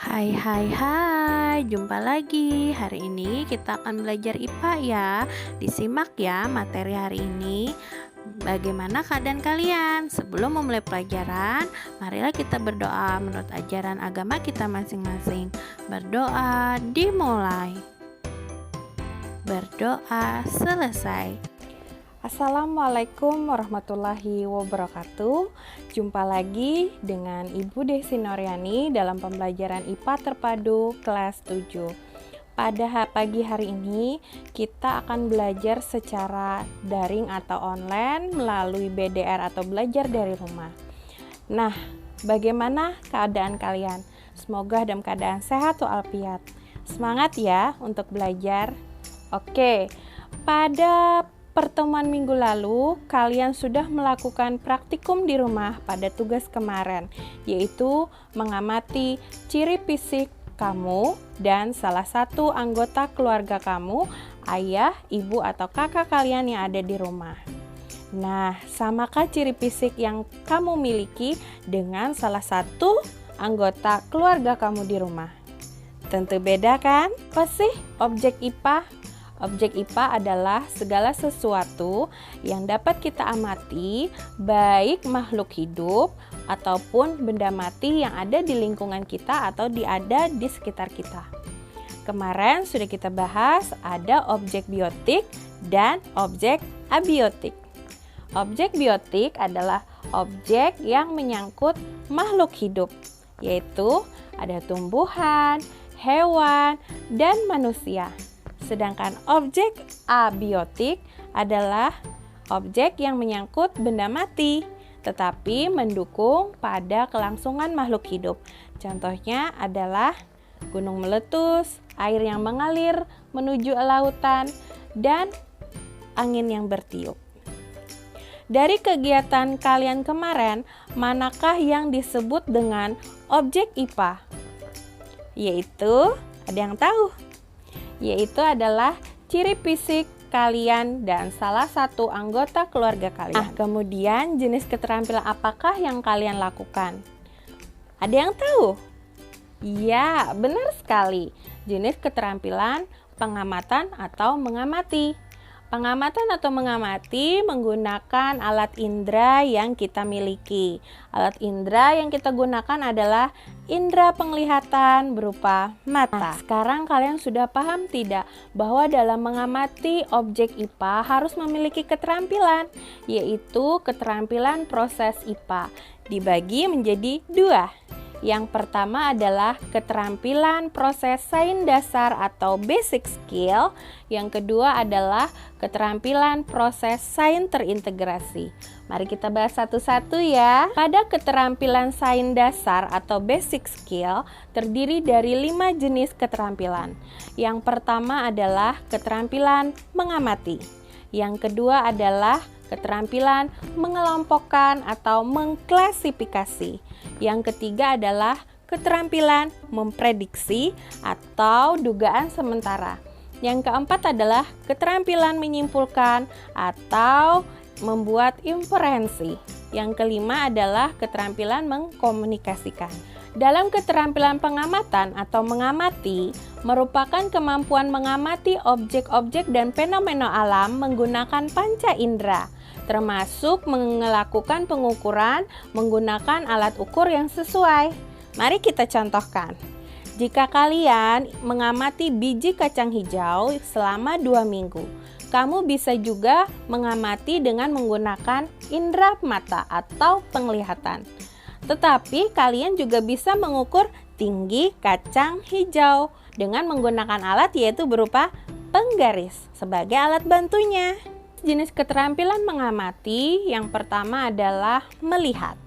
Hai hai hai, jumpa lagi. Hari ini kita akan belajar IPA ya. Disimak ya materi hari ini. Bagaimana keadaan kalian? Sebelum memulai pelajaran, marilah kita berdoa menurut ajaran agama kita masing-masing. Berdoa dimulai. Berdoa selesai. Assalamualaikum warahmatullahi wabarakatuh. Jumpa lagi dengan Ibu Desi Noryani dalam pembelajaran IPA terpadu kelas 7. Pada pagi hari ini kita akan belajar secara daring atau online melalui BDR atau belajar dari rumah. Nah, bagaimana keadaan kalian? Semoga dalam keadaan sehat walafiat. Semangat ya untuk belajar. Oke, pada pertemuan minggu lalu, kalian sudah melakukan praktikum di rumah pada tugas kemarin, yaitu mengamati ciri fisik kamu dan salah satu anggota keluarga kamu, ayah, ibu, atau kakak kalian yang ada di rumah. Nah, samakah ciri fisik yang kamu miliki dengan salah satu anggota keluarga kamu di rumah? Tentu beda kan? Apa sih objek IPA? Objek IPA adalah segala sesuatu yang dapat kita amati, baik makhluk hidup ataupun benda mati yang ada di lingkungan kita atau ada di sekitar kita. Kemarin sudah kita bahas ada objek biotik dan objek abiotik. Objek biotik adalah objek yang menyangkut makhluk hidup, yaitu ada tumbuhan, hewan, dan manusia. Sedangkan objek abiotik adalah objek yang menyangkut benda mati, tetapi mendukung pada kelangsungan makhluk hidup. Contohnya adalah gunung meletus, air yang mengalir menuju lautan, dan angin yang bertiup. Dari kegiatan kalian kemarin, manakah yang disebut dengan objek IPA? Yaitu, ada yang tahu? Yaitu adalah ciri fisik kalian dan salah satu anggota keluarga kalian. Kemudian jenis keterampilan apakah yang kalian lakukan? Ada yang tahu? Ya, benar sekali. Jenis keterampilan pengamatan atau mengamati. Pengamatan atau mengamati menggunakan alat indera yang kita miliki. Alat indera yang kita gunakan adalah indera penglihatan berupa mata. Sekarang kalian sudah paham tidak bahwa dalam mengamati objek IPA harus memiliki keterampilan, yaitu keterampilan proses IPA. Dibagi menjadi dua. Yang pertama adalah keterampilan proses sains dasar atau basic skill. Yang kedua adalah keterampilan proses sains terintegrasi. Mari kita bahas satu-satu ya. Pada keterampilan sains dasar atau basic skill terdiri dari 5 jenis keterampilan. Yang pertama adalah keterampilan mengamati. Yang kedua adalah keterampilan mengelompokkan atau mengklasifikasi. Yang ketiga adalah keterampilan memprediksi atau dugaan sementara. Yang keempat adalah keterampilan menyimpulkan atau membuat inferensi. Yang kelima adalah keterampilan mengkomunikasikan. Dalam keterampilan pengamatan atau mengamati merupakan kemampuan mengamati objek-objek dan fenomena alam menggunakan panca indera, termasuk melakukan pengukuran menggunakan alat ukur yang sesuai. Mari kita contohkan. Jika kalian mengamati biji kacang hijau selama 2 minggu, kamu bisa juga mengamati dengan menggunakan indera mata atau penglihatan. Tetapi kalian juga bisa mengukur tinggi kacang hijau dengan menggunakan alat yaitu berupa penggaris sebagai alat bantunya. Jenis keterampilan mengamati yang pertama adalah melihat.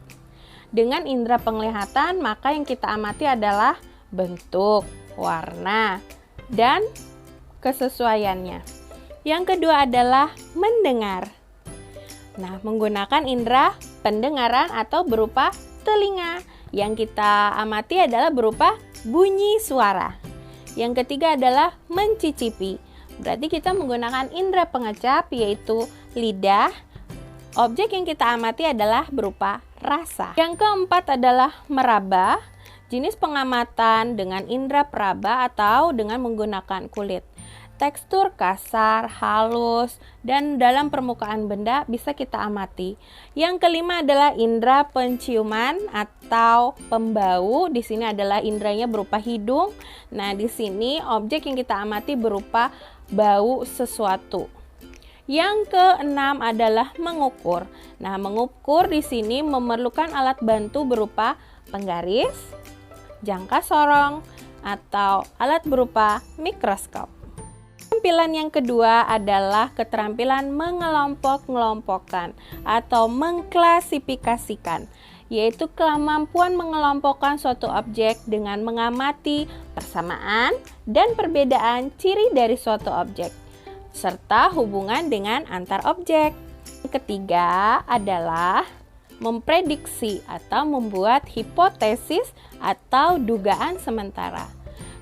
Dengan indera penglihatan, maka yang kita amati adalah bentuk, warna, dan kesesuaiannya. Yang kedua adalah mendengar. Nah, menggunakan indera pendengaran atau berupa telinga. Yang kita amati adalah berupa bunyi suara. Yang ketiga adalah mencicipi. Berarti kita menggunakan indera pengecap yaitu lidah. Objek yang kita amati adalah berupa rasa. Yang keempat adalah meraba. Jenis pengamatan dengan indera peraba atau dengan menggunakan kulit. Tekstur kasar, halus, dan dalam permukaan benda bisa kita amati. Yang kelima adalah indera penciuman atau pembau. Di sini adalah inderanya berupa hidung. Nah, di sini objek yang kita amati berupa bau sesuatu. Yang keenam adalah mengukur. Nah, mengukur di sini memerlukan alat bantu berupa penggaris, jangka sorong, atau alat berupa mikroskop. Keterampilan yang kedua adalah keterampilan mengelompok-ngelompokkan atau mengklasifikasikan, yaitu kemampuan mengelompokkan suatu objek dengan mengamati persamaan dan perbedaan ciri dari suatu objek, serta hubungan dengan antar objek. Yang ketiga adalah memprediksi atau membuat hipotesis atau dugaan sementara.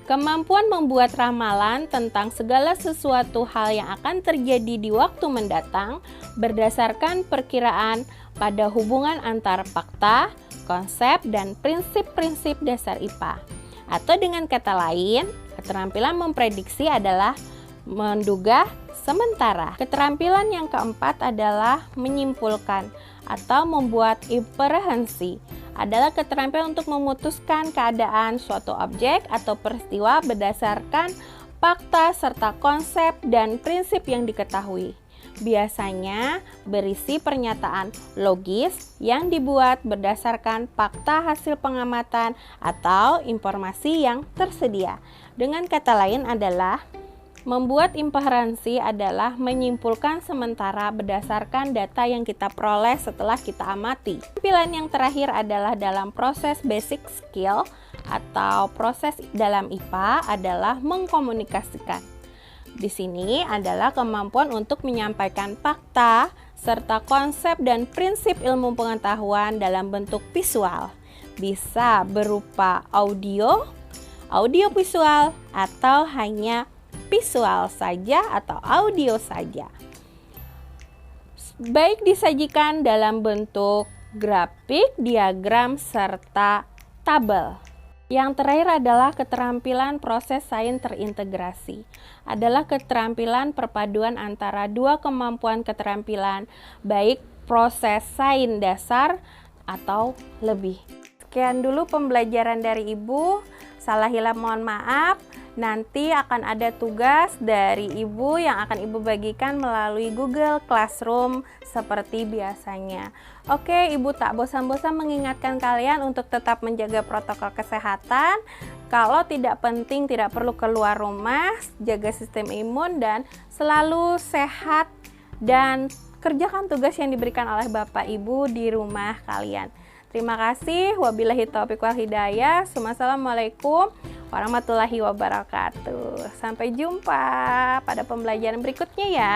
Kemampuan membuat ramalan tentang segala sesuatu hal yang akan terjadi di waktu mendatang berdasarkan perkiraan pada hubungan antara fakta, konsep, dan prinsip-prinsip dasar IPA. Atau dengan kata lain, keterampilan memprediksi adalah menduga sementara. Keterampilan yang keempat adalah menyimpulkan atau membuat inferensi, adalah keterampilan untuk memutuskan keadaan suatu objek atau peristiwa berdasarkan fakta serta konsep dan prinsip yang diketahui. Biasanya berisi pernyataan logis yang dibuat berdasarkan fakta hasil pengamatan atau informasi yang tersedia. Dengan kata lain adalah membuat inferensi adalah menyimpulkan sementara berdasarkan data yang kita peroleh setelah kita amati. Keterampilan yang terakhir adalah dalam proses basic skill atau proses dalam IPA adalah mengkomunikasikan. Di sini adalah kemampuan untuk menyampaikan fakta serta konsep dan prinsip ilmu pengetahuan dalam bentuk visual. Bisa berupa audio visual, atau hanya visual saja atau audio saja. Baik disajikan dalam bentuk grafik, diagram, serta tabel. Yang terakhir adalah keterampilan proses sains terintegrasi. Adalah keterampilan perpaduan antara dua kemampuan keterampilan, baik proses sains dasar atau lebih. Sekian dulu pembelajaran dari Ibu. Salah hilap mohon maaf. Nanti akan ada tugas dari Ibu yang akan Ibu bagikan melalui Google Classroom seperti biasanya. Oke, Ibu tak bosan-bosan mengingatkan kalian untuk tetap menjaga protokol kesehatan. Kalau tidak penting, tidak perlu keluar rumah, jaga sistem imun dan selalu sehat dan kerjakan tugas yang diberikan oleh Bapak Ibu di rumah kalian. Terima kasih. Wabillahi taufiq wal hidayah. Wassalamualaikum warahmatullahi wabarakatuh. Sampai jumpa pada pembelajaran berikutnya ya.